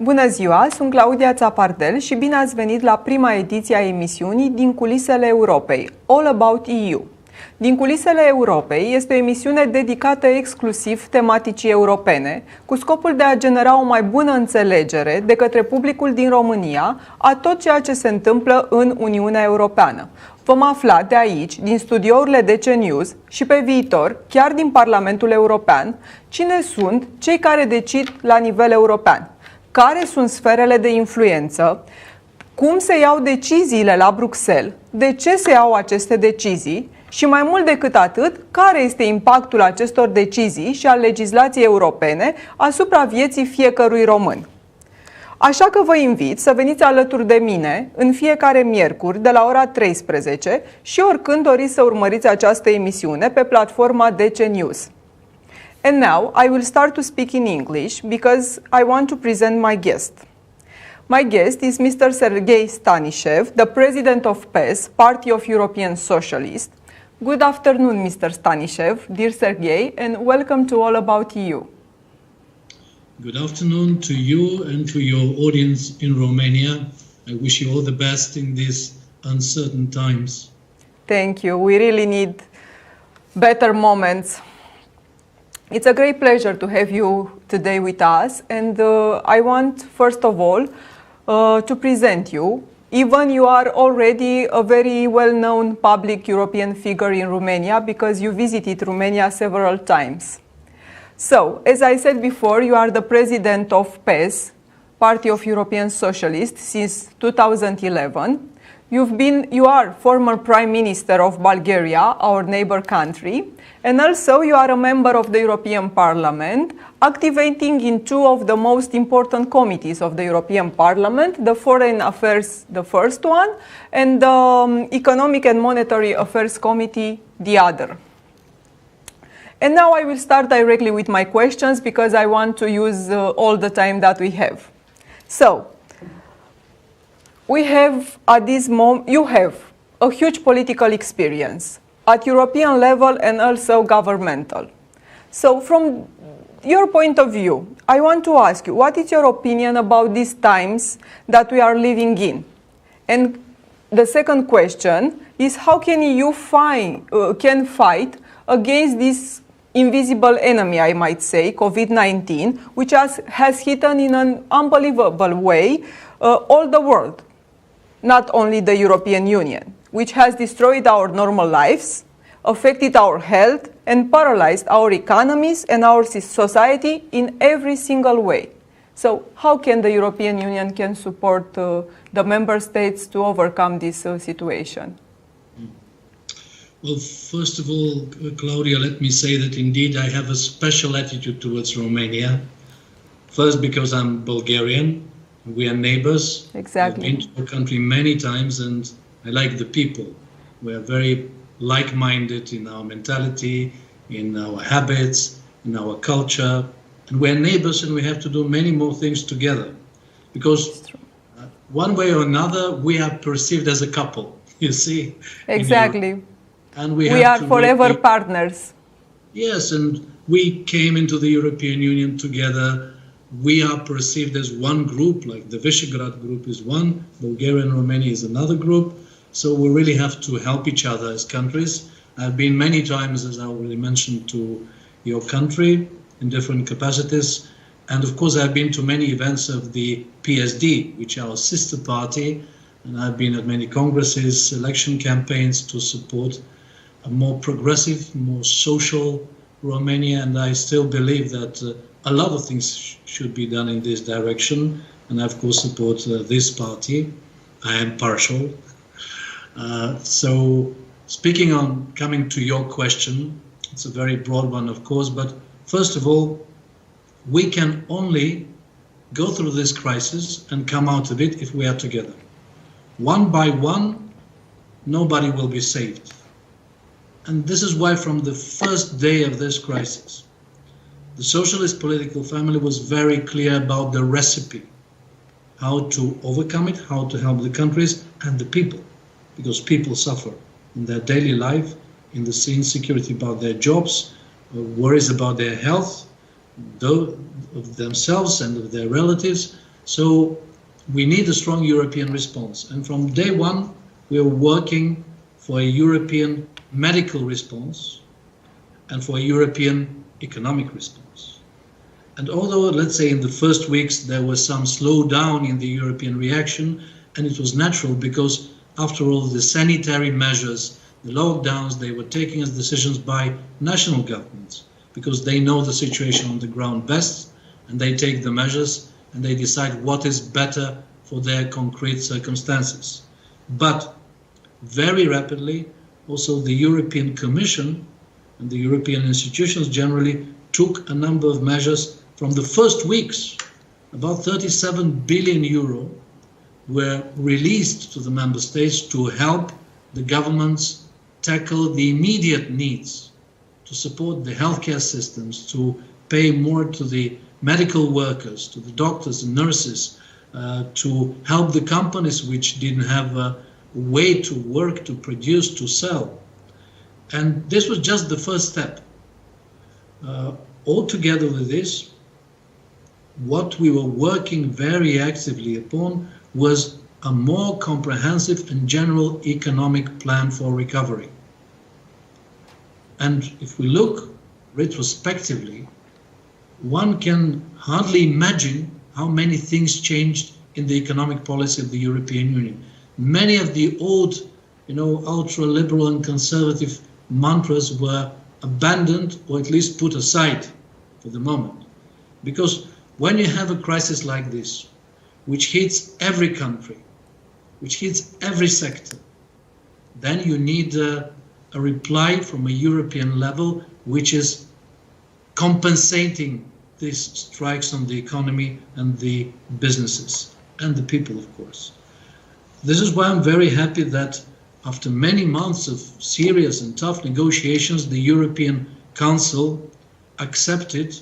Bună ziua, sunt Claudia Tapardel și bine ați venit la prima ediție a emisiunii Din culisele Europei, All About EU. Din culisele Europei este o emisiune dedicată exclusiv tematicii europene, cu scopul de a genera o mai bună înțelegere de către publicul din România a tot ceea ce se întâmplă în Uniunea Europeană. Vom afla de aici, din studiourile DC News și pe viitor, chiar din Parlamentul European, cine sunt cei care decid la nivel european, care sunt sferele de influență, cum se iau deciziile la Bruxelles, de ce se iau aceste decizii și, mai mult decât atât, care este impactul acestor decizii și al legislației europene asupra vieții fiecărui român. Așa că vă invit să veniți alături de mine în fiecare miercuri de la ora 13 și oricând doriți să urmăriți această emisiune pe platforma DC News. And now I will start to speak in English because I want to present my guest. My guest is Mr. Serghei Stanishev, the president of PES, Party of European Socialists. Good afternoon, Mr. Stanishev, dear Serghei, and welcome to All About EU. Good afternoon to you and to your audience in Romania. I wish you all the best in these uncertain times. Thank you. We really need better moments. It's a great pleasure to have you today with us, and I want, first of all, to present you. Even you are already a very well-known public European figure in Romania because you visited Romania several times. So, as I said before, you are the president of PES, Party of European Socialists, since 2011. You are former Prime Minister of Bulgaria, our neighbor country, and also you are a member of the European Parliament, activating in two of the most important committees of the European Parliament, the Foreign Affairs, the first one, and the Economic and Monetary Affairs Committee, the other. And now I will start directly with my questions because I want to use all the time that we have. So, we have at this moment, you have a huge political experience at European level and also governmental. So from your point of view, I want to ask you, what is your opinion about these times that we are living in? And the second question is, how can you can fight against this invisible enemy, I might say, COVID-19, which has hit in an unbelievable way all the world, not only the European Union, which has destroyed our normal lives, affected our health, and paralyzed our economies and our society in every single way. So how can the European Union can support the member states to overcome this situation? Well, first of all, Claudia, let me say that indeed I have a special attitude towards Romania. First, because I'm Bulgarian. We are neighbors. Exactly. I've been to your country many times and I like the people. We are very like-minded in our mentality, in our habits, in our culture. And we are neighbors and we have to do many more things together. Because one way or another, we are perceived as a couple, you see. Exactly. And we are forever partners. Yes, and we came into the European Union together. We are perceived as one group, like the Visegrad group is one, Bulgaria and Romania is another group. So we really have to help each other as countries. I've been many times, as I already mentioned, to your country in different capacities. And of course, I've been to many events of the PSD, which are our sister party. And I've been at many congresses, election campaigns to support a more progressive, more social Romania. And I still believe that a lot of things should be done in this direction, and I of course support this party. I am partial. So speaking on coming to your question, it's a very broad one of course, but first of all, we can only go through this crisis and come out of it if we are together. One by one, nobody will be saved. And this is why from the first day of this crisis, the socialist political family was very clear about the recipe, how to overcome it, how to help the countries and the people, because people suffer in their daily life, in the insecurity about their jobs, worries about their health, of themselves and of their relatives. So we need a strong European response. And from day one, we are working for a European medical response and for a European economic response. And although, let's say, in the first weeks there was some slowdown in the European reaction, and it was natural because, after all, the sanitary measures, the lockdowns, they were taken as decisions by national governments because they know the situation on the ground best, and they take the measures and they decide what is better for their concrete circumstances. But very rapidly, also the European Commission and the European institutions generally took a number of measures from the first weeks. About 37 billion euro were released to the member states to help the governments tackle the immediate needs, to support the healthcare systems, to pay more to the medical workers, to the doctors and nurses, to help the companies which didn't have a way to work, to produce, to sell. And this was just the first step. All together with this, what we were working very actively upon was a more comprehensive and general economic plan for recovery. And if we look retrospectively, one can hardly imagine how many things changed in the economic policy of the European Union. Many of the old, ultra-liberal and conservative mantras were abandoned or at least put aside for the moment. Because when you have a crisis like this, which hits every country, which hits every sector, then you need a reply from a European level which is compensating these strikes on the economy and the businesses and the people, of course. This is why I'm very happy that after many months of serious and tough negotiations, the European Council accepted,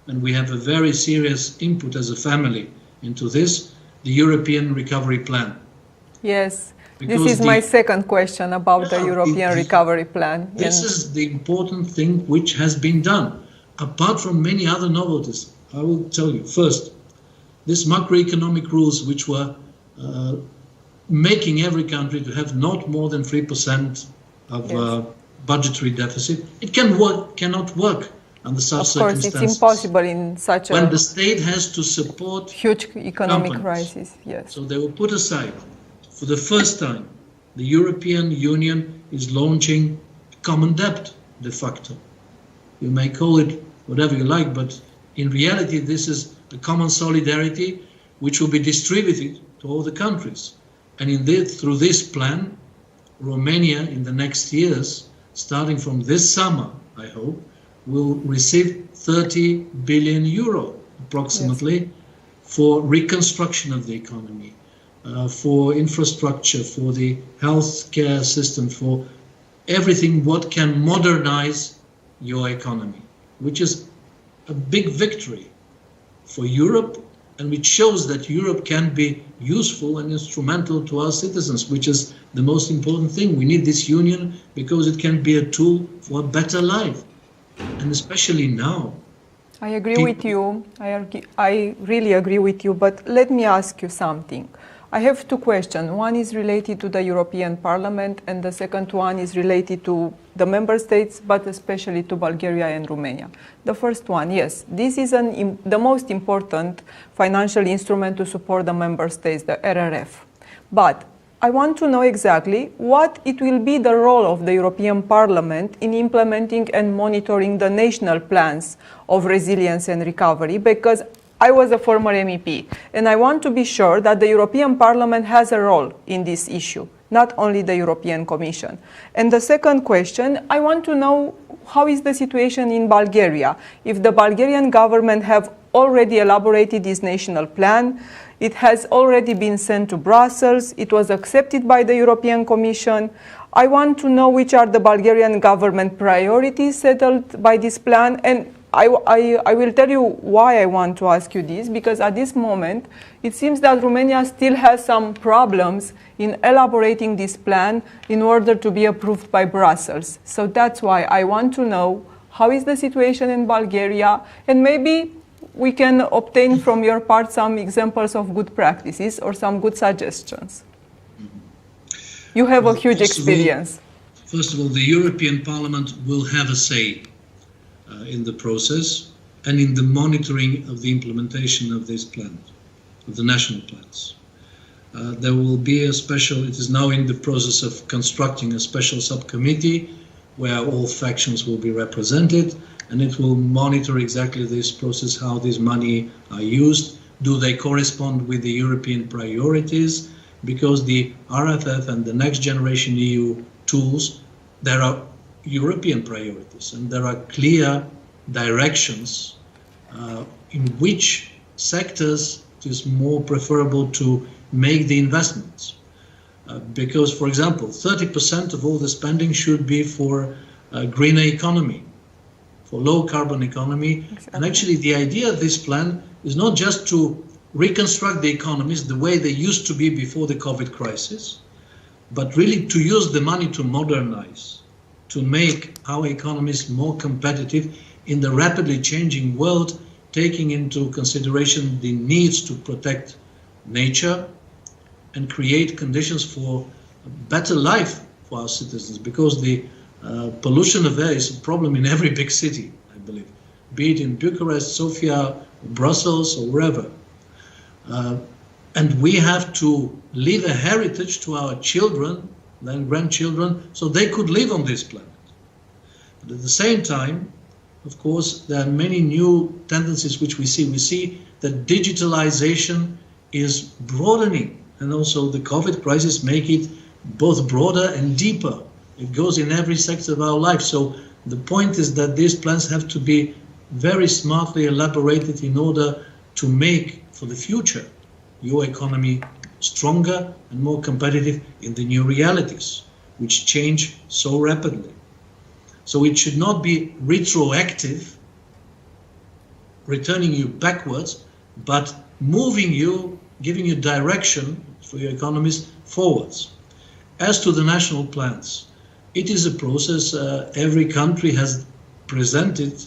and we have a very serious input as a family into this, the European Recovery Plan. Yes, because this is my second question about the European Recovery Plan. This is the important thing which has been done. Apart from many other novelties, I will tell you. First, these macroeconomic rules which were making every country to have not more than 3% of budgetary deficit. It cannot work under such circumstances. Of course, it's impossible in such when the state has to support huge economic companies. crisis. Yes. So they were put aside. For the first time, the European Union is launching common debt de facto. You may call it whatever you like, but in reality, this is a common solidarity which will be distributed to all the countries. And through this plan, Romania in the next years, starting from this summer, I hope, will receive 30 billion euro approximately for reconstruction of the economy, for infrastructure, for the healthcare system, for everything what can modernize your economy, which is a big victory for Europe, and which shows that Europe can be useful and instrumental to our citizens, which is the most important thing. We need this union because it can be a tool for a better life, and especially now. I agree with you. I really agree with you, but let me ask you something. I have two questions. One is related to the European Parliament, and the second one is related to the member states, but especially to Bulgaria and Romania. The first one, yes, this is the most important financial instrument to support the member states, the RRF. But I want to know exactly what it will be the role of the European Parliament in implementing and monitoring the national plans of resilience and recovery, because I was a former MEP, and I want to be sure that the European Parliament has a role in this issue, not only the European Commission. And the second question, I want to know how is the situation in Bulgaria. If the Bulgarian government have already elaborated this national plan, it has already been sent to Brussels, it was accepted by the European Commission. I want to know which are the Bulgarian government priorities settled by this plan, and I will tell you why I want to ask you this, because at this moment it seems that Romania still has some problems in elaborating this plan in order to be approved by Brussels. So that's why I want to know how is the situation in Bulgaria, and maybe we can obtain from your part some examples of good practices or some good suggestions. You have a huge experience. First of all, the European Parliament will have a say in the process and in the monitoring of the implementation of these plans, of the national plans. There will be a special, it is now in the process of constructing a special subcommittee where all factions will be represented, and it will monitor exactly this process, how this money are used. Do they correspond with the European priorities? Because the RFF and the Next Generation EU tools, there are European priorities, and there are clear directions in which sectors it is more preferable to make the investments. Because, for example, 30% of all the spending should be for a greener economy, for low carbon economy. Exactly. And actually the idea of this plan is not just to reconstruct the economies the way they used to be before the COVID crisis, but really to use the money to modernize, to make our economies more competitive in the rapidly changing world, taking into consideration the needs to protect nature and create conditions for a better life for our citizens, because the pollution of air is a problem in every big city, I believe, be it in Bucharest, Sofia, Brussels, or wherever. And we have to leave a heritage to our children and grandchildren so they could live on this planet. But at the same time, of course, there are many new tendencies which we see. We see that digitalization is broadening, and also the COVID crisis make it both broader and deeper. It goes in every sector of our life. So the point is that these plans have to be very smartly elaborated in order to make for the future your economy stronger and more competitive in the new realities, which change so rapidly. So it should not be retroactive, returning you backwards, but moving you, giving you direction for your economies forwards. As to the national plans, it is a process. Every country has presented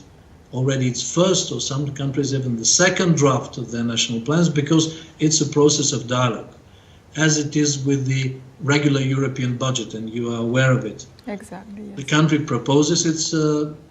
already its first, or some countries even the second draft of their national plans, because it's a process of dialogue, as it is with the regular European budget, and you are aware of it. Exactly. Yes. The country proposes its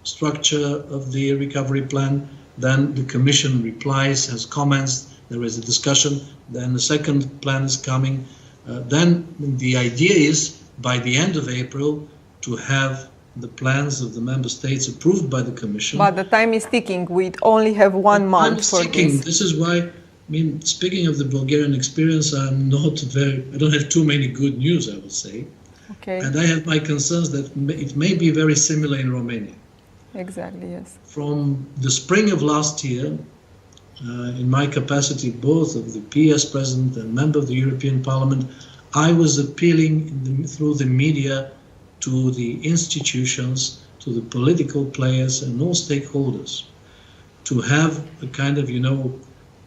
structure of the recovery plan, then the Commission replies, has comments, there is a discussion, then the second plan is coming. Then the idea is, by the end of April, to have the plans of the member states approved by the Commission. But the time is ticking. We only have 1 month for this. This is why, I mean, speaking of the Bulgarian experience, I don't have too many good news, I would say. Okay. And I have my concerns that it may be very similar in Romania. Exactly, yes. From the spring of last year, in my capacity both of the PES president and member of the European Parliament, I was appealing through the media to the institutions, to the political players and all stakeholders to have a kind of,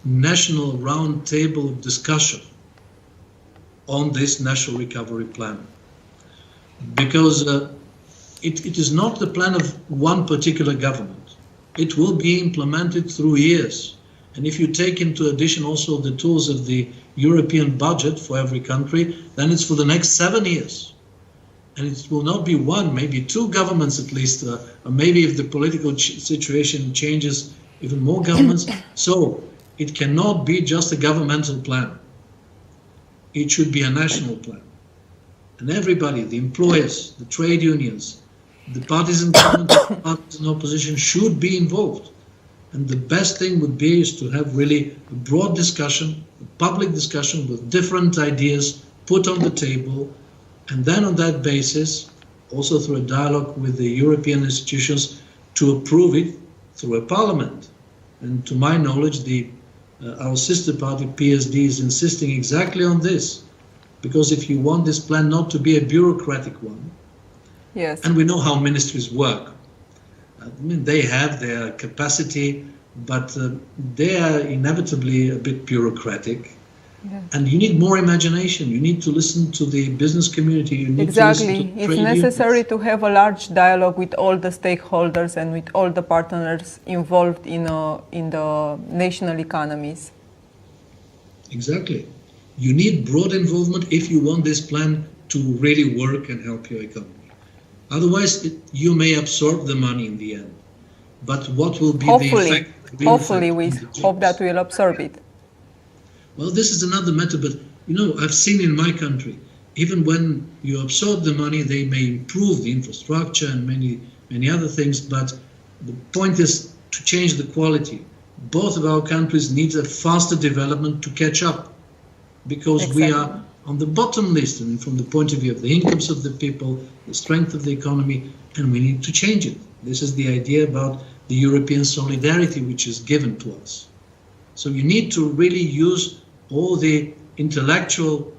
national round table discussion on this national recovery plan. Because it is not the plan of one particular government. It will be implemented through years. And if you take into addition also the tools of the European budget for every country, then it's for the next 7 years. And it will not be one, maybe 2 governments at least, or maybe if the political situation changes, even more governments. So it cannot be just a governmental plan. It should be a national plan. And everybody, the employers, the trade unions, the parties in government, the parties in opposition should be involved. And the best thing would be is to have really a broad discussion, a public discussion with different ideas put on the table, and then on that basis, also through a dialogue with the European institutions, to approve it through a parliament. And to my knowledge, our sister party, PSD, is insisting exactly on this. Because if you want this plan not to be a bureaucratic one, yes, and we know how ministries work, I mean, they have their capacity, but they are inevitably a bit bureaucratic. Yeah. And you need more imagination. You need to listen to the business community. You need Exactly. to listen to It's trade necessary unions. to have a large dialogue with all the stakeholders and with all the partners involved in the national economies. Exactly. You need broad involvement if you want this plan to really work and help your economy. Otherwise, you may absorb the money in the end. But what will be the effect? Hopefully, we hope that we'll absorb it. Well, this is another matter, but you know, I've seen in my country, even when you absorb the money, they may improve the infrastructure and many other things, but the point is to change the quality. Both of our countries need a faster development to catch up, because we are on the bottom list, and from the point of view of the incomes of the people, the strength of the economy, and we need to change it. This is the idea about the European solidarity which is given to us. So you need to really use all the intellectual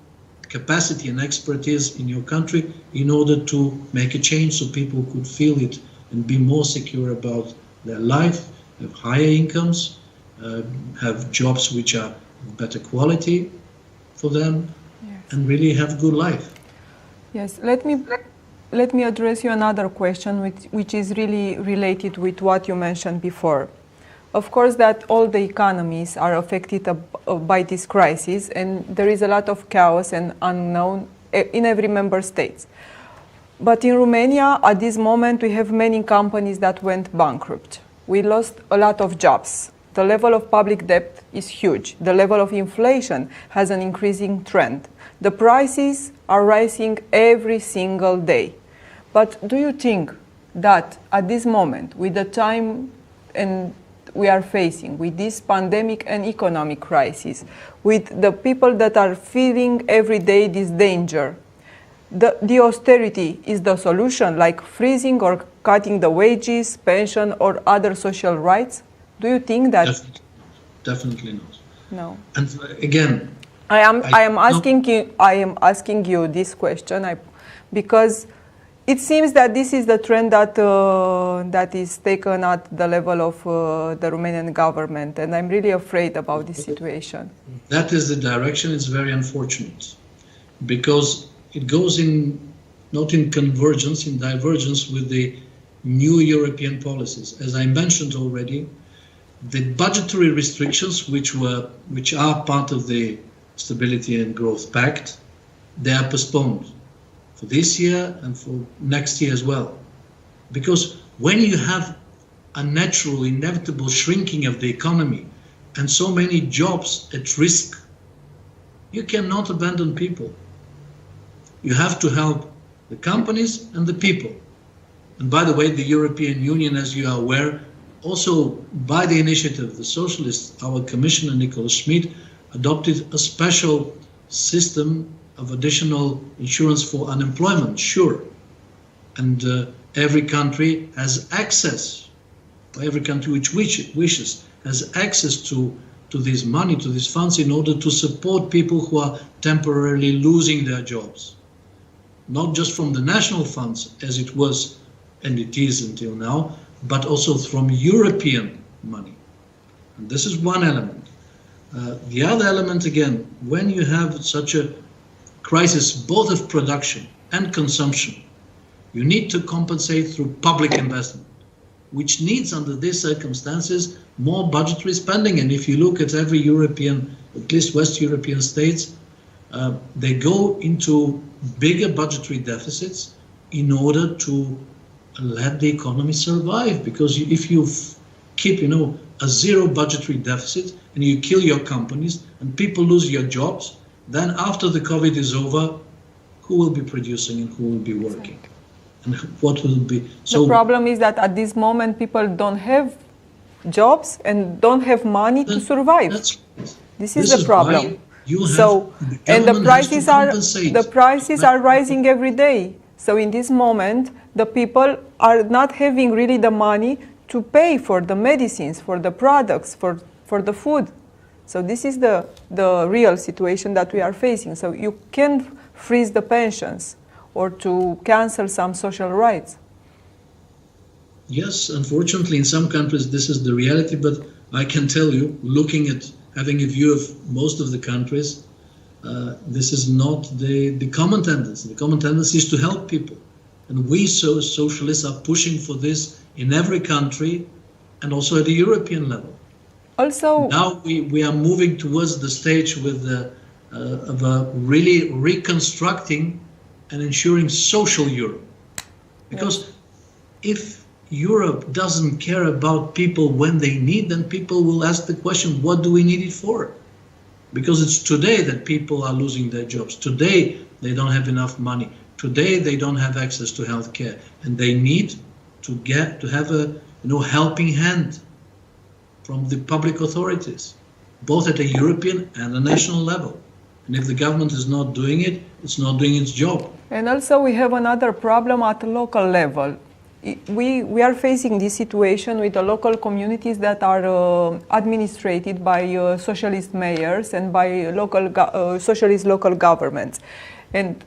capacity and expertise in your country in order to make a change so people could feel it and be more secure about their life, have higher incomes, have jobs which are of better quality for them, yes, and really have good life. Yes, let me address you another question which is really related with what you mentioned before. Of course, that all the economies are affected by this crisis, and there is a lot of chaos and unknown in every member state. But in Romania, at this moment, we have many companies that went bankrupt. We lost a lot of jobs. The level of public debt is huge. The level of inflation has an increasing trend. The prices are rising every single day. But do you think that at this moment, with the time and we are facing, with this pandemic and economic crisis, with the people that are feeling every day this danger, the austerity is the solution, like freezing or cutting the wages, pension, or other social rights? Do you think that? Definitely not. No. And again, I am asking you this question because it seems that this is the trend that is taken at the level of the Romanian government, and I'm really afraid about this situation. That is the direction. It's very unfortunate because it goes not in convergence, in divergence with the new European policies. As I mentioned already, the budgetary restrictions, which are part of the Stability and Growth Pact, they are postponed for this year and for next year as well. Because when you have a natural, inevitable shrinking of the economy and so many jobs at risk, you cannot abandon people. You have to help the companies and the people. And by the way, the European Union, as you are aware, also by the initiative of the Socialists, our Commissioner Nicholas Schmid adopted a special system of additional insurance for unemployment, sure. And every country has access, every country which wishes has access to this money, to these funds, in order to support people who are temporarily losing their jobs. Not just from the national funds, as it was and it is until now, but also from European money. And this is one element. The other element, again, when you have such a crisis both of production and consumption, you need to compensate through public investment, which needs, under these circumstances, more budgetary spending. And if you look at every European, at least West European states, they go into bigger budgetary deficits in order to let the economy survive. Because if you keep, a zero budgetary deficit and you kill your companies and people lose your jobs, then after the COVID is over, who will be producing and who will be working? And what will be? So the problem is that at this moment people don't have jobs and don't have money to survive. This is the problem. And the prices are rising every day. So in this moment, the people are not having really the money to pay for the medicines, for the products, for the food. So this is the real situation that we are facing. So you can't freeze the pensions or to cancel some social rights. Yes, unfortunately, in some countries this is the reality, but I can tell you, looking at having a view of most of the countries, This is not the common tendency. The common tendency is to help people. And we socialists are pushing for this in every country and also at the European level. Also, now we are moving towards the stage with of really reconstructing and ensuring social Europe. Because if Europe doesn't care about people when they need, then people will ask the question, what do we need it for? Because it's today that people are losing their jobs. Today they don't have enough money. Today they don't have access to health care. And they need to have a helping hand from the public authorities, both at a European and a national level. And if the government is not doing it, it's not doing its job. And also we have another problem at the local level. We are facing this situation with the local communities that are administrated by socialist mayors and by socialist local governments. And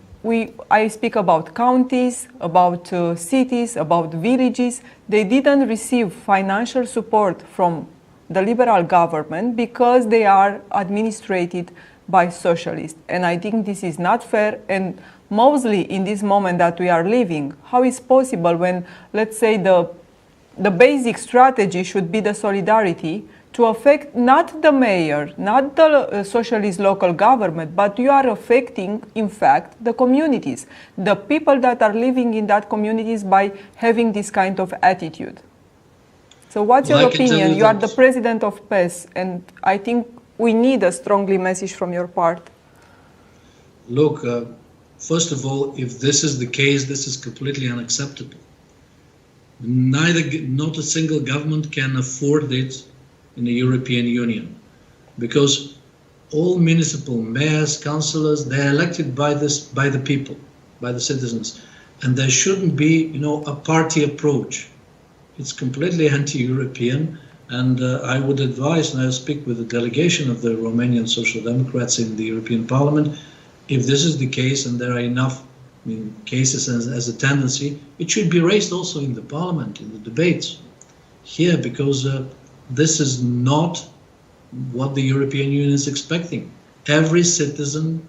I speak about counties, about cities, about villages. They didn't receive financial support from the liberal government because they are administrated by socialists. And I think this is not fair, and mostly in this moment that we are living, how is possible when, let's say, the basic strategy should be the solidarity to affect not the mayor, not the socialist local government, but you are affecting, in fact, the communities, the people that are living in that communities by having this kind of attitude. So what's your opinion? You are the president of PES, and I think we need a strongly message from your part. Look, first of all, if this is the case, this is completely unacceptable. Not a single government can afford it in the European Union, because all municipal mayors, councillors, they're elected by the people, by the citizens, and there shouldn't be, a party approach. It's completely anti-European, and I would advise, and I'll speak with the delegation of the Romanian Social Democrats in the European Parliament, if this is the case and there are enough cases as a tendency, it should be raised also in the Parliament, in the debates here, because this is not what the European Union is expecting. Every citizen,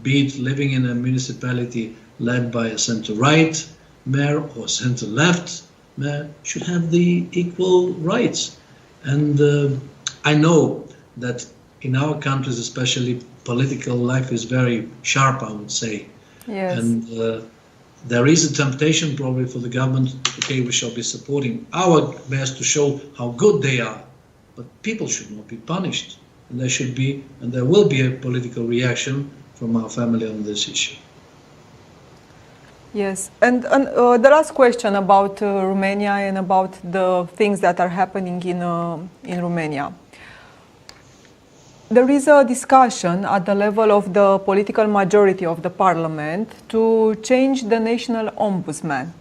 be it living in a municipality led by a centre-right mayor or centre-left mayor, should have the equal rights. And I know that in our countries, especially, political life is very sharp, I would say. Yes. And there is a temptation probably for the government, okay, we shall be supporting our best to show how good they are, but people should not be punished. And there should be, and there will be a political reaction from our family on this issue. Yes, and the last question about Romania and about the things that are happening in Romania. There is a discussion at the level of the political majority of the parliament to change the national ombudsman.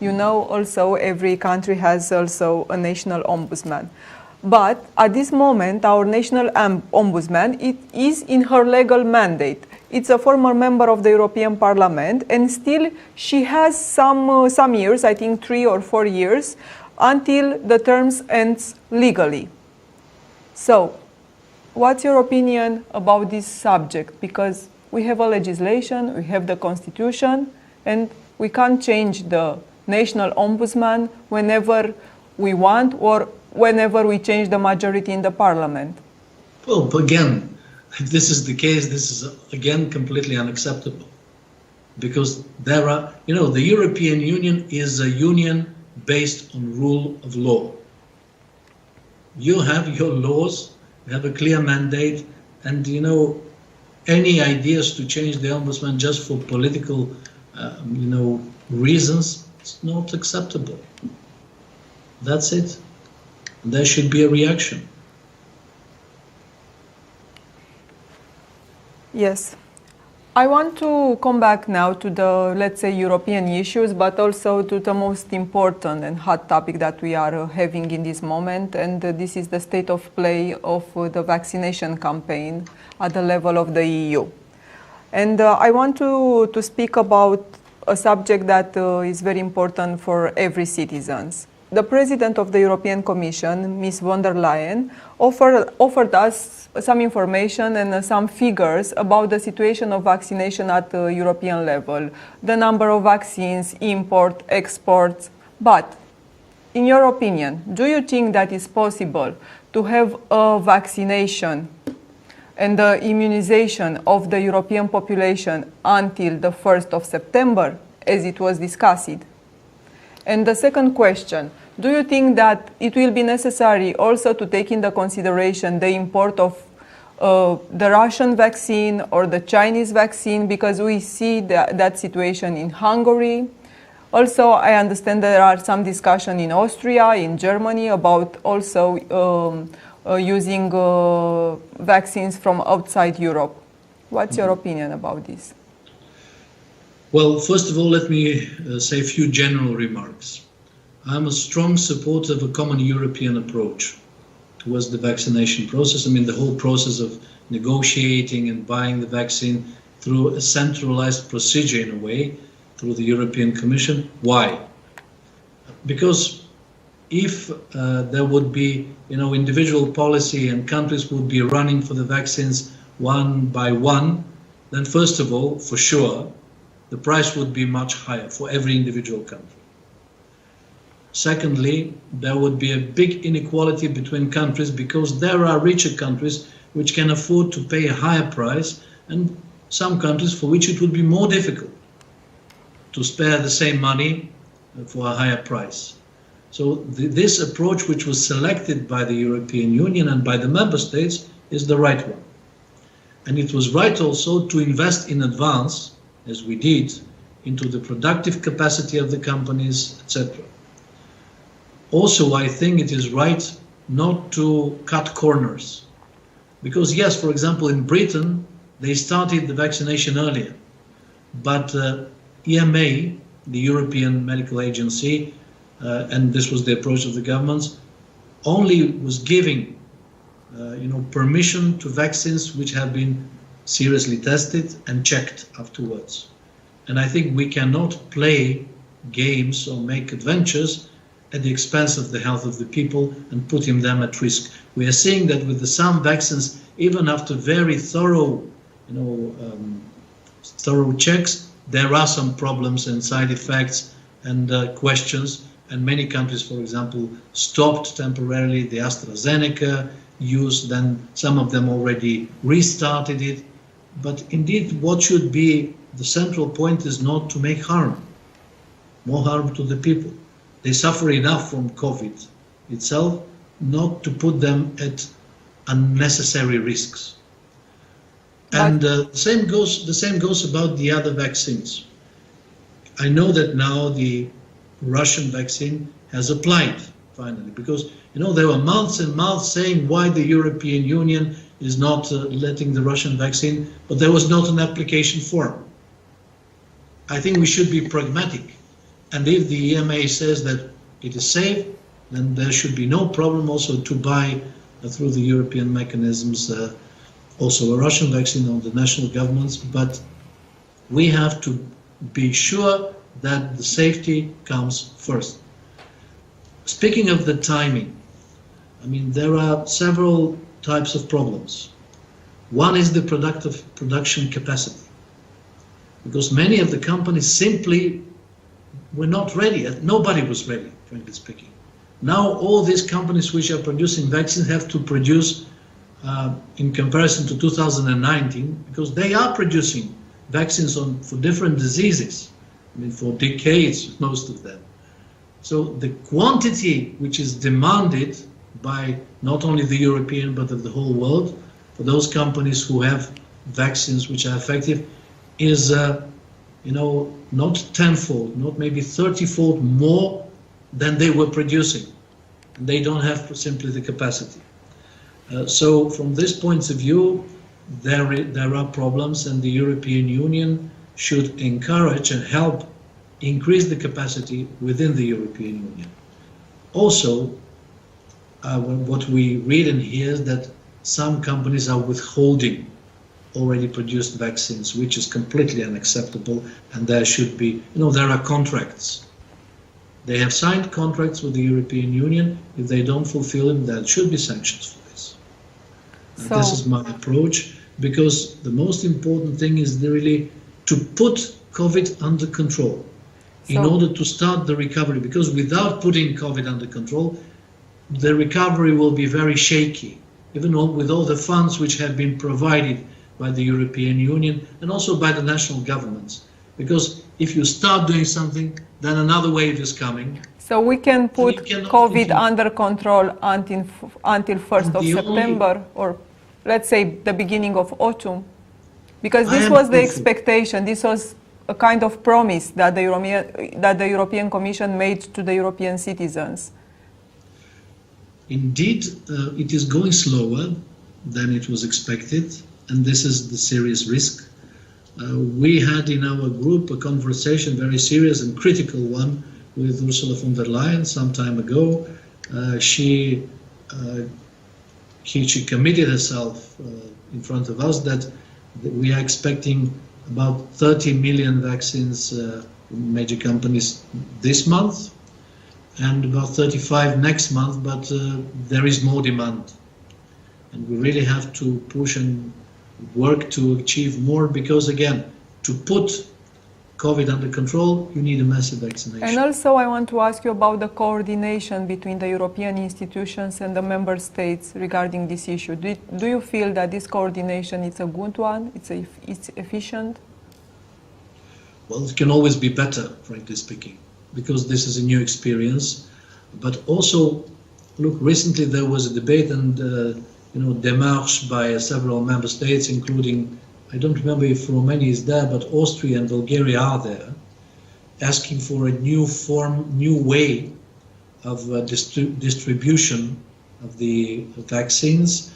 You know, also every country has also a national ombudsman. But at this moment, our national ombudsman, it is in her legal mandate. It's a former member of the European Parliament, and still she has some years, I think 3 or 4 years, until the terms ends legally. So, what's your opinion about this subject? Because we have a legislation, we have the constitution, and we can't change the national ombudsman whenever we want or whenever we change the majority in the parliament. Well, again, if this is the case, this is again completely unacceptable. Because there are, the European Union is a union based on rule of law. You have your laws, you have a clear mandate, and any ideas to change the ombudsman just for political reasons, it's not acceptable. That's it. There should be a reaction. Yes. I want to come back now to the, let's say, European issues, but also to the most important and hot topic that we are having in this moment, and this is the state of play of the vaccination campaign at the level of the EU. And I want to speak about a subject that is very important for every citizen. The President of the European Commission, Ms. von der Leyen, offered us some information and some figures about the situation of vaccination at the European level, the number of vaccines, import, exports. But in your opinion, do you think that it's possible to have a vaccination and the immunization of the European population until the 1st of September, as it was discussed? And the second question, do you think that it will be necessary also to take into consideration the import of the Russian vaccine or the Chinese vaccine, because we see that situation in Hungary? Also, I understand there are some discussion in Austria, in Germany, about also using vaccines from outside Europe. What's your opinion about this? Well, first of all, let me say a few general remarks. I'm a strong supporter of a common European approach towards the vaccination process. I mean, the whole process of negotiating and buying the vaccine through a centralized procedure in a way, through the European Commission. Why? Because if there would be, individual policy and countries would be running for the vaccines one by one, then first of all, for sure, the price would be much higher for every individual country. Secondly, there would be a big inequality between countries because there are richer countries which can afford to pay a higher price and some countries for which it would be more difficult to spare the same money for a higher price. So this approach, which was selected by the European Union and by the member states, is the right one. And it was right also to invest in advance, as we did, into the productive capacity of the companies, etc. Also, I think it is right not to cut corners. Because yes, for example, in Britain, they started the vaccination earlier. But EMA, the European Medical Agency, and this was the approach of the governments, only was giving permission to vaccines which have been seriously tested and checked afterwards. And I think we cannot play games or make adventures at the expense of the health of the people and putting them at risk. We are seeing that with some vaccines, even after very thorough checks, there are some problems and side effects and questions. And many countries, for example, stopped temporarily the AstraZeneca use, then some of them already restarted it. But indeed, what should be the central point is not to make more harm to the people. They suffer enough from COVID itself, not to put them at unnecessary risks. And the same goes about the other vaccines. I know that now the Russian vaccine has applied finally, because there were months and months saying why the European Union is not letting the Russian vaccine, but there was not an application form. I think we should be pragmatic. And if the EMA says that it is safe, then there should be no problem also to buy through the European mechanisms also a Russian vaccine on the national governments. But we have to be sure that the safety comes first. Speaking of the timing, I mean, there are several types of problems. One is the production capacity, because many of the companies simply were not ready. Nobody was ready, frankly speaking. Now all these companies which are producing vaccines have to produce in comparison to 2019, because they are producing vaccines for different diseases. I mean, for decades, most of them. So the quantity which is demanded by not only the European but of the whole world for those companies who have vaccines which are effective is not tenfold, not maybe 30-fold more than they were producing. They don't have simply the capacity. So from this point of view, there are problems, and the European Union should encourage and help increase the capacity within the European Union. Also, what we read and hear is that some companies are withholding already produced vaccines, which is completely unacceptable, and there should be, there are contracts. They have signed contracts with the European Union. If they don't fulfill them, there should be sanctions for this. This is my approach, because the most important thing is really to put COVID under control in order to start the recovery, because without putting COVID under control, the recovery will be very shaky, even with all the funds which have been provided by the European Union and also by the national governments. Because if you start doing something, then another wave is coming. So we can put COVID under control until 1st of September, or let's say the beginning of autumn, because this was the expectation. This was a kind of promise that the European Commission made to the European citizens. Indeed, it is going slower than it was expected, and this is the serious risk. We had in our group a conversation, very serious and critical one, with Ursula von der Leyen some time ago. She committed herself in front of us that we are expecting about 30 million vaccines in major companies this month, and about 35 next month, but there is more demand. And we really have to push and work to achieve more, because again, to put COVID under control, you need a massive vaccination. And also I want to ask you about the coordination between the European institutions and the member states regarding this issue. Do you feel that this coordination is a good one, it's efficient? Well, it can always be better, frankly speaking, because this is a new experience. But also, look, recently there was a debate and démarche by several member states, including, I don't remember if Romania is there, but Austria and Bulgaria are there, asking for a new way of distribution of the vaccines.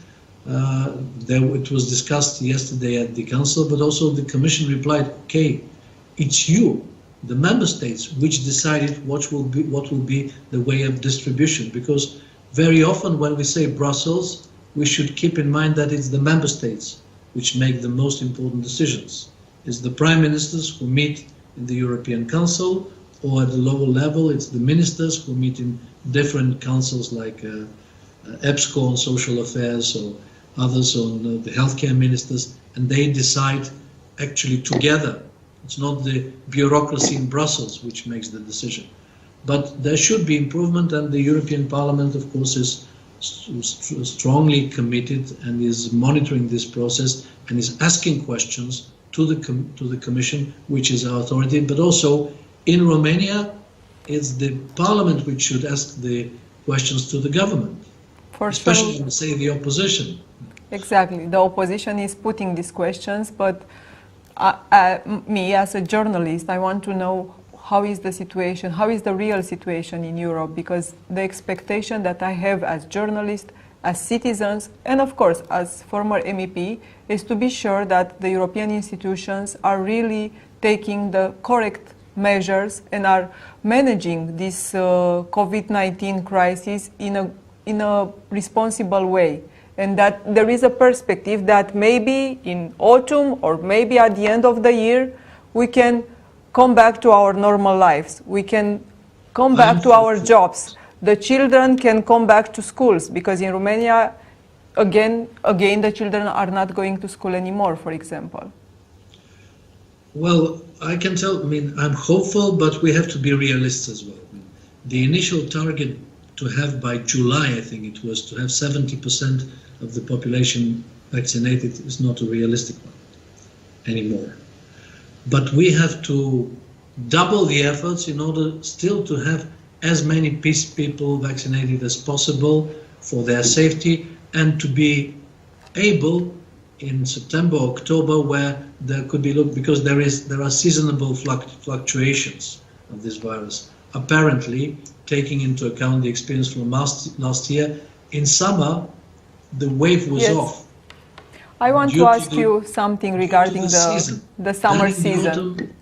It was discussed yesterday at the Council, but also the Commission replied, okay, it's you, the member states, which decided what will be the way of distribution. Because very often when we say Brussels, we should keep in mind that it's the member states which make the most important decisions. It's the prime ministers who meet in the European Council, or at the lower level, it's the ministers who meet in different councils like EPSCO on social affairs, or others on the healthcare ministers, and they decide actually together. It's not the bureaucracy in Brussels which makes the decision. But there should be improvement, and the European Parliament, of course, is strongly committed and is monitoring this process and is asking questions to the Commission, which is our authority. But also in Romania, it's the Parliament which should ask the questions to the government, especially, say, the opposition. Exactly. The opposition is putting these questions, but me as a journalist, I want to know how is the situation, how is the real situation in Europe, because the expectation that I have as journalist, as citizens, and of course as former MEP, is to be sure that the European institutions are really taking the correct measures and are managing this COVID-19 crisis in a responsible way. And that there is a perspective that maybe in autumn or maybe at the end of the year, we can come back to our normal lives. We can come back to our jobs. The children can come back to schools, because in Romania, again, the children are not going to school anymore, for example. Well, I can tell, I'm hopeful, but we have to be realists as well. The initial target to have by July, I think it was, to have 70% of the population vaccinated is not a realistic one anymore. But we have to double the efforts in order still to have as many people vaccinated as possible for their safety, and to be able in September, October, where there could be, because there are seasonal fluctuations of this virus. Apparently, taking into account the experience from last year, in summer, the wave was off. I want to ask you something regarding the summer season.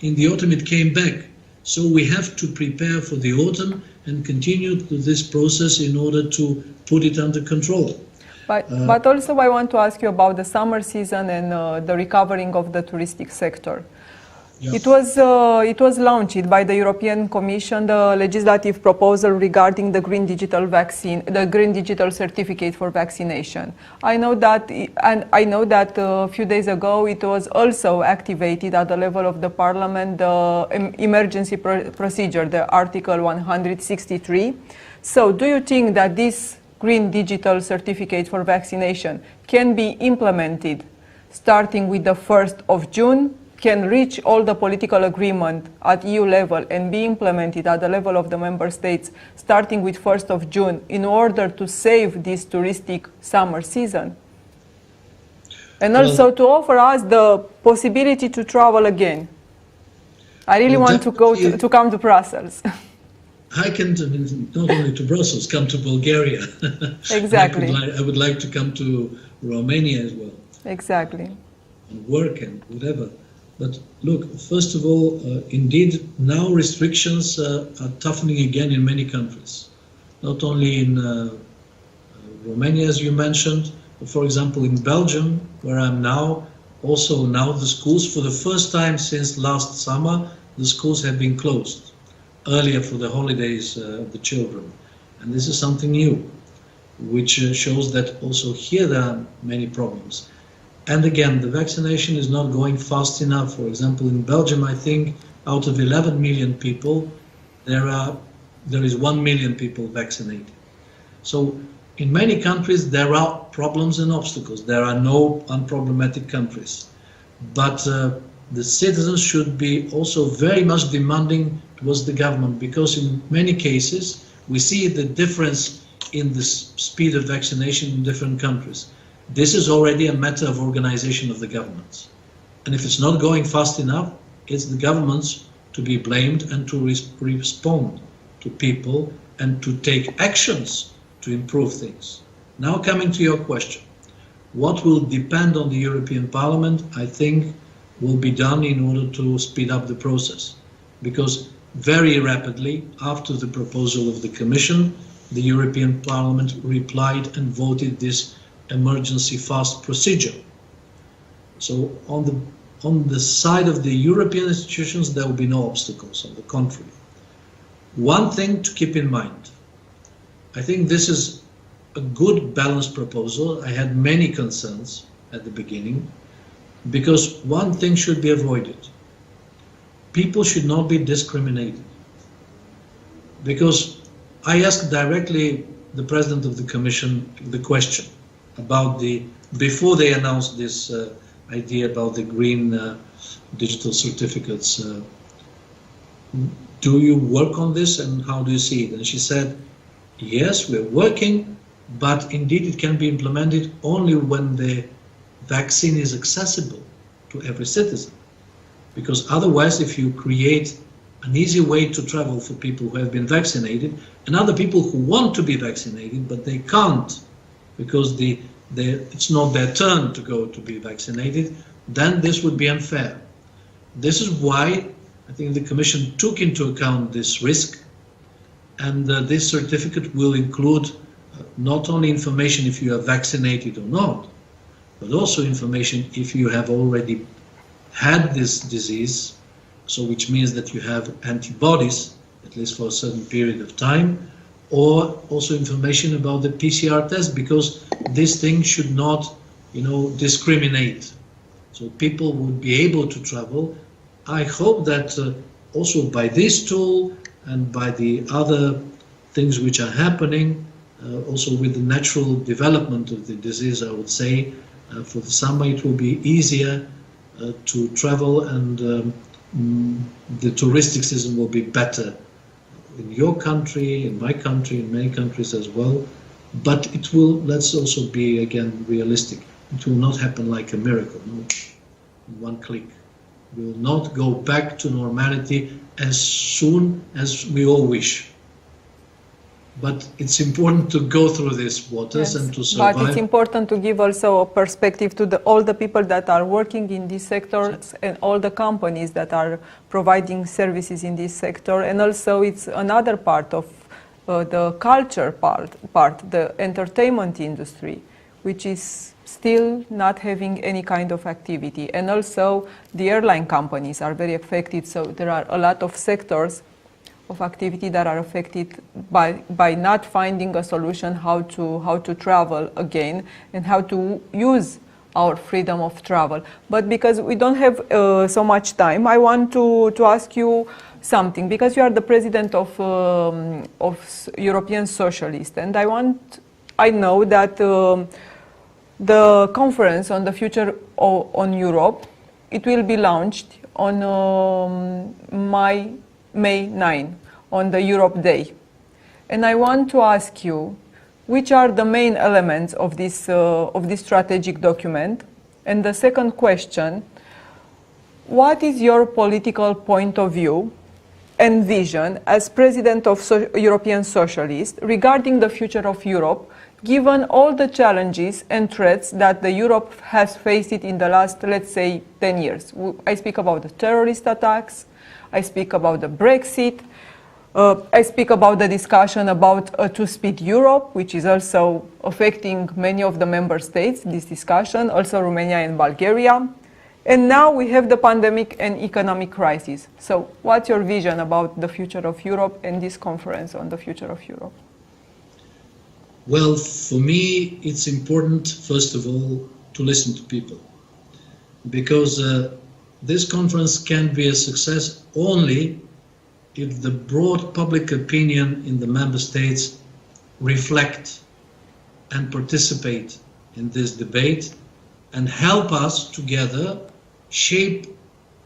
In the autumn it came back. So we have to prepare for the autumn and continue this process in order to put it under control. But also I want to ask you about the summer season and the recovering of the touristic sector. Yeah. It was launched by the European Commission, the legislative proposal regarding the green digital vaccine, the green digital certificate for vaccination. I know that a few days ago it was also activated at the level of the Parliament, the emergency procedure, the Article 163. So, do you think that this green digital certificate for vaccination can be implemented starting with the 1st of June? Can reach all the political agreement at EU level and be implemented at the level of the member states starting with 1st of June in order to save this touristic summer season? And also to offer us the possibility to travel again. I really want to come to Brussels. I can not only to Brussels, come to Bulgaria. Exactly. I would like to come to Romania as well. Exactly. And work and whatever. But look, first of all, indeed, now restrictions are toughening again in many countries. Not only in Romania, as you mentioned, but for example, in Belgium, where I'm now, also now the schools, for the first time since last summer, the schools have been closed earlier for the holidays of the children. And this is something new, which shows that also here there are many problems. And again, the vaccination is not going fast enough. For example, in Belgium, I think out of 11 million people, there is 1 million people vaccinated. So in many countries, there are problems and obstacles. There are no unproblematic countries. But the citizens should be also very much demanding towards the government, because in many cases, we see the difference in the speed of vaccination in different countries. This is already a matter of organization of the governments. And if it's not going fast enough, it's the governments to be blamed and to respond to people and to take actions to improve things. Now coming to your question, what will depend on the European Parliament, I think, will be done in order to speed up the process. Because very rapidly, after the proposal of the Commission, the European Parliament replied and voted this emergency fast procedure. So on the side of the European institutions, there will be no obstacles, on the contrary. One thing to keep in mind, I think this is a good balanced proposal. I had many concerns at the beginning, because one thing should be avoided. People should not be discriminated. Because I asked directly the President of the Commission the question about before they announced this idea about the green digital certificates, do you work on this and how do you see it? And she said, yes, we're working, but indeed it can be implemented only when the vaccine is accessible to every citizen. Because otherwise, if you create an easy way to travel for people who have been vaccinated and other people who want to be vaccinated, but they can't because it's not their turn to go to be vaccinated, then this would be unfair. This is why I think the Commission took into account this risk, and this certificate will include not only information if you are vaccinated or not, but also information if you have already had this disease, so which means that you have antibodies, at least for a certain period of time, or also information about the PCR test, because this thing should not, discriminate. So people would be able to travel. I hope that also by this tool and by the other things which are happening, also with the natural development of the disease, I would say, for the summer it will be easier to travel, and the touristic season will be better in your country, in my country, in many countries as well. But it will, let's also be again realistic, it will not happen like a miracle, no, in one click. We will not go back to normality as soon as we all wish. But it's important to go through these waters, yes, and to survive. But it's important to give also a perspective to all the people that are working in this sector and all the companies that are providing services in this sector. And also it's another part of the culture part, the entertainment industry, which is still not having any kind of activity. And also the airline companies are very affected, so there are a lot of sectors of activity that are affected by not finding a solution how to travel again and how to use our freedom of travel. But because we don't have so much time, I want to ask you something, because you are the president of European Socialist, and I know that the conference on the future on Europe, it will be launched on May 9, on the Europe Day. And I want to ask you, which are the main elements of this strategic document? And the second question, what is your political point of view and vision as president of European Socialists regarding the future of Europe, given all the challenges and threats that Europe has faced in the last, let's say, 10 years? I speak about the terrorist attacks, I speak about the Brexit, I speak about the discussion about a two-speed Europe, which is also affecting many of the member states, this discussion, also Romania and Bulgaria. And now we have the pandemic and economic crisis. So what's your vision about the future of Europe and this conference on the future of Europe? Well, for me, it's important, first of all, to listen to people. Because this conference can be a success only if the broad public opinion in the member states reflect and participate in this debate and help us together shape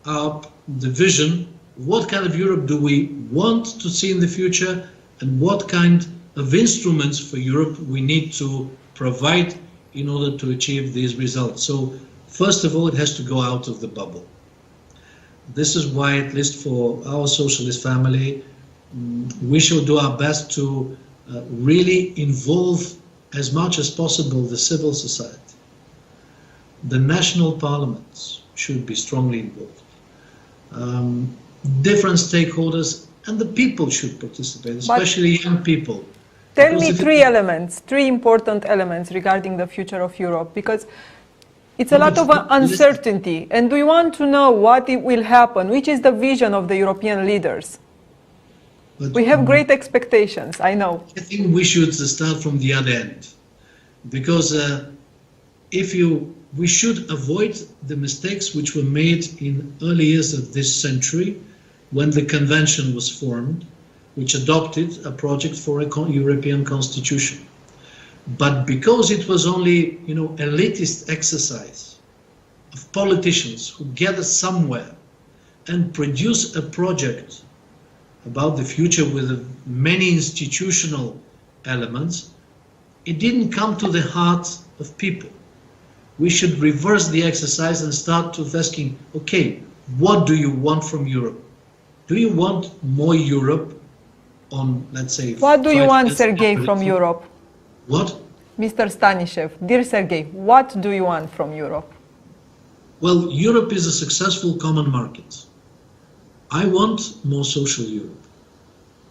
up the vision. What kind of Europe do we want to see in the future, and what kind of instruments for Europe we need to provide in order to achieve these results. So first of all, it has to go out of the bubble. This is why, at least for our socialist family, we shall do our best to really involve as much as possible the civil society. The national parliaments should be strongly involved. Different stakeholders and the people should participate, especially young people. Tell me three important elements regarding the future of Europe, because it's a lot of uncertainty, and we want to know what will happen, which is the vision of the European leaders. But we have great expectations, I know. I think we should start from the other end, because we should avoid the mistakes which were made in early years of this century, when the convention was formed, which adopted a project for a European constitution. But because it was only, elitist exercise of politicians who gather somewhere and produce a project about the future with many institutional elements, it didn't come to the heart of people. We should reverse the exercise and start to asking, okay, what do you want from Europe? Do you want more Europe on, let's say... What do you want, Serghei, from Europe? What? Mr. Stanishev, dear Serghei, what do you want from Europe? Well, Europe is a successful common market. I want more social Europe,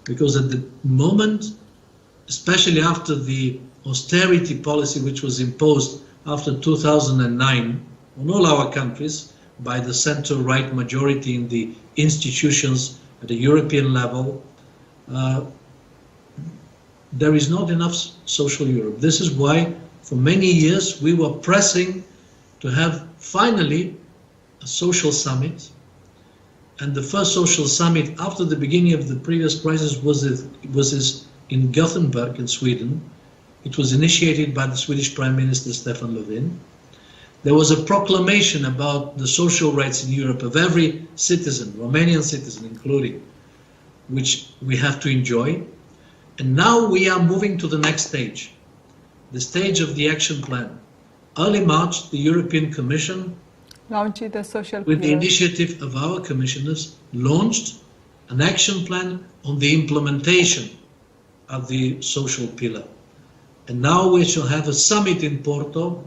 because at the moment, especially after the austerity policy which was imposed after 2009 on all our countries by the center-right majority in the institutions at the European level, there is not enough social Europe. This is why for many years we were pressing to have finally a social summit. And the first social summit after the beginning of the previous crisis was in Gothenburg in Sweden. It was initiated by the Swedish Prime Minister Stefan Löfven. There was a proclamation about the social rights in Europe of every citizen, Romanian citizen including, which we have to enjoy. And now we are moving to the next stage, the stage of the action plan. Early March, the European Commission, launched the social with the initiative of our commissioners, launched an action plan on the implementation of the social pillar. And now we shall have a summit in Porto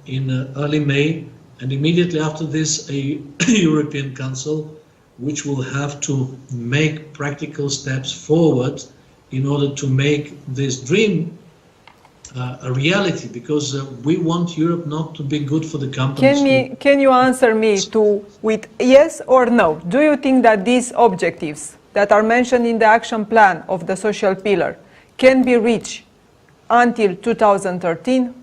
in early May, and immediately after this a European Council, which will have to make practical steps forward in order to make this dream a reality, because we want Europe not to be good for the companies. Can you answer me with yes or no? Do you think that these objectives that are mentioned in the action plan of the social pillar can be reached until 2013?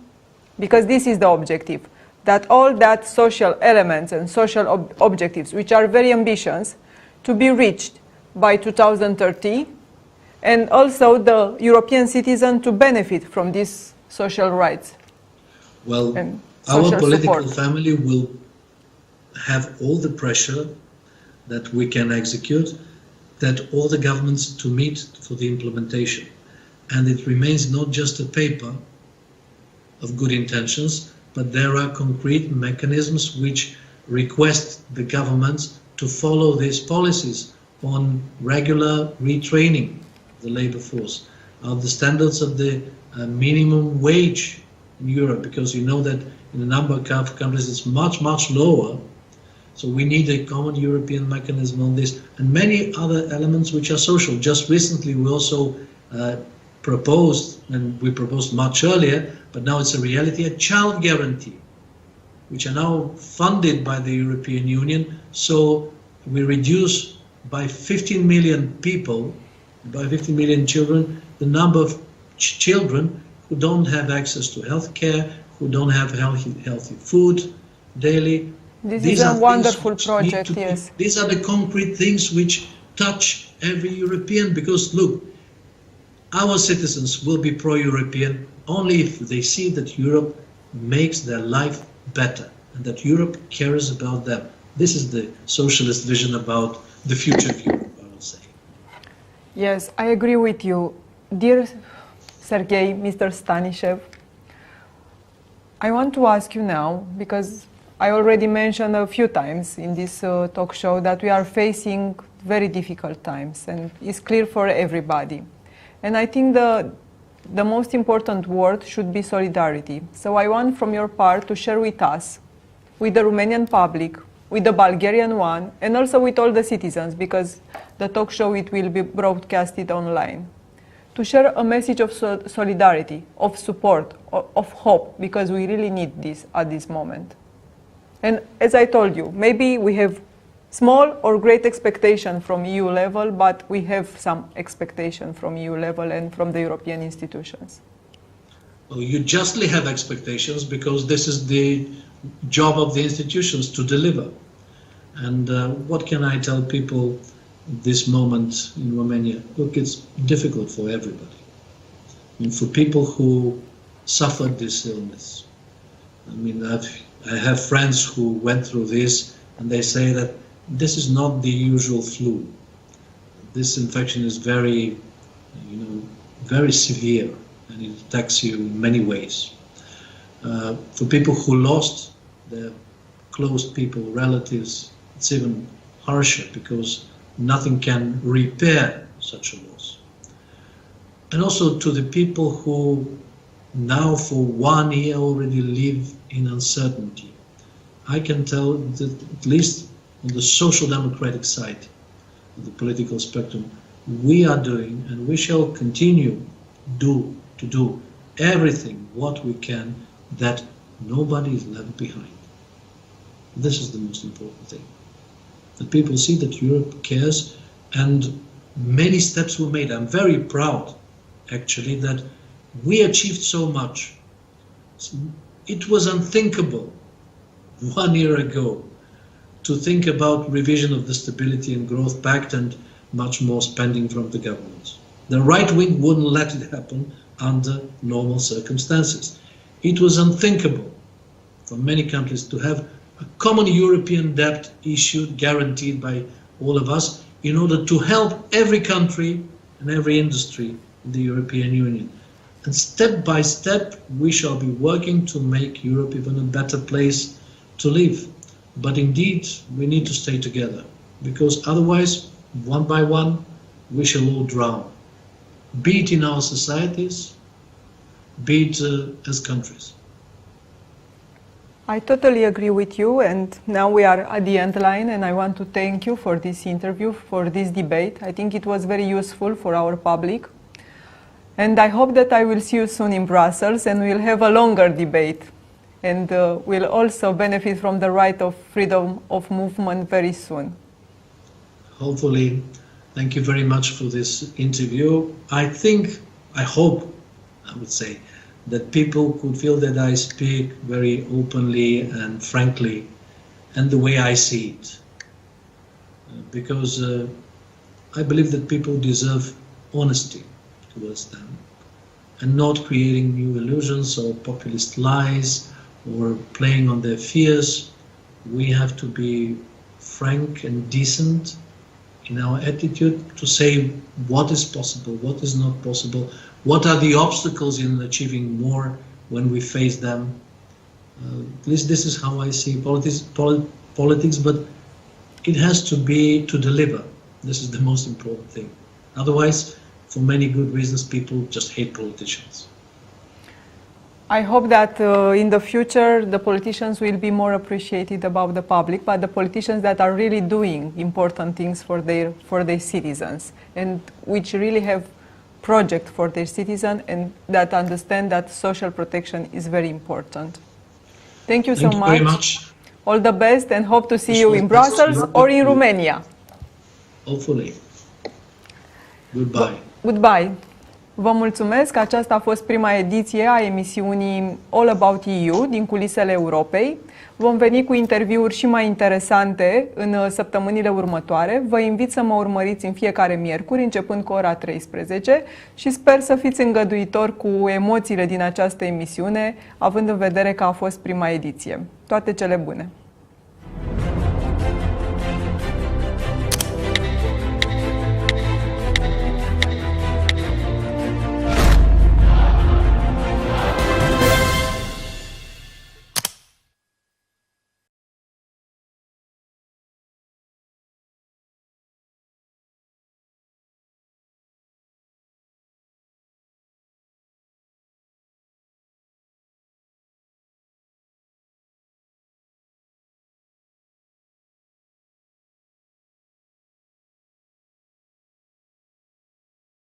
Because this is the objective, that all that social elements and social objectives, which are very ambitious, to be reached by 2030, and also the European citizen to benefit from these social rights. Well, our political family will have all the pressure that we can execute, that all the governments to meet for the implementation. And it remains not just a paper of good intentions, but there are concrete mechanisms which request the governments to follow these policies on regular retraining of the labor force, of the standards of the minimum wage in Europe, because you know that in a number of countries it's much, much lower. So we need a common European mechanism on this, and many other elements which are social. Just recently we also proposed, and we proposed much earlier, but now it's a reality, a child guarantee, which are now funded by the European Union. So we reduce by 15 million people, by 15 million children, the number of children who don't have access to health care, who don't have healthy food daily. This is a wonderful project, yes. These are the concrete things which touch every European, because look, our citizens will be pro-European only if they see that Europe makes their life better and that Europe cares about them. This is the socialist vision about the future of Europe, I would say. Yes, I agree with you. Dear Serghei, Mr. Stanishev, I want to ask you now, because I already mentioned a few times in this talk show that we are facing very difficult times, and it's clear for everybody. And I think the most important word should be solidarity. So I want from your part to share with us, with the Romanian public, with the Bulgarian one, and also with all the citizens, because the talk show, it will be broadcasted online, to share a message of solidarity, of support, of hope, because we really need this at this moment. And as I told you, maybe we have small or great expectation from EU level, but we have some expectation from EU level and from the European institutions. Well, you justly have expectations, because this is the job of the institutions to deliver. And what can I tell people this moment in Romania? Look, it's difficult for everybody. I mean, for people who suffered this illness. I mean, I have friends who went through this, and they say that this is not the usual flu. This infection is very, very severe, and it attacks you in many ways. For people who lost their close people, relatives, it's even harsher, because nothing can repair such a loss. And also to the people who now for 1 year already live in uncertainty. I can tell that at least on the social democratic side of the political spectrum, we are doing, and we shall continue to do everything what we can, that nobody is left behind. This is the most important thing. That people see that Europe cares, and many steps were made. I'm very proud, actually, that we achieved so much. It was unthinkable 1 year ago to think about revision of the Stability and Growth Pact and much more spending from the governments. The right wing wouldn't let it happen under normal circumstances. It was unthinkable for many countries to have a common European debt issued, guaranteed by all of us, in order to help every country and every industry in the European Union. And step by step, we shall be working to make Europe even a better place to live. But indeed, we need to stay together, because otherwise, one by one, we shall all drown, be it in our societies, be it as countries. I totally agree with you, and now we are at the end line, and I want to thank you for this interview, for this debate. I think it was very useful for our public. And I hope that I will see you soon in Brussels and we'll have a longer debate. And we'll also benefit from the right of freedom of movement very soon. Hopefully. Thank you very much for this interview. I hope, I would say, that people could feel that I speak very openly and frankly and the way I see it. Because I believe that people deserve honesty towards them and not creating new illusions or populist lies or playing on their fears. We have to be frank and decent in our attitude to say what is possible, what is not possible, what are the obstacles in achieving more when we face them. At least this is how I see politics, but it has to be to deliver. This is the most important thing. Otherwise, for many good reasons, people just hate politicians. I hope that in the future the politicians will be more appreciated about the public, but the politicians that are really doing important things for their citizens and which really have project for their citizens and that understand that social protection is very important. Thank you so much. Thank you very much. All the best and hope to see you in Brussels or in Romania. Hopefully. Goodbye. Goodbye. Vă mulțumesc. Aceasta a fost prima ediție a emisiunii All About EU din culisele Europei. Vom veni cu interviuri și mai interesante în săptămânile următoare. Vă invit să mă urmăriți în fiecare miercuri, începând cu ora 13 și sper să fiți îngăduitori cu emoțiile din această emisiune, având în vedere că a fost prima ediție. Toate cele bune!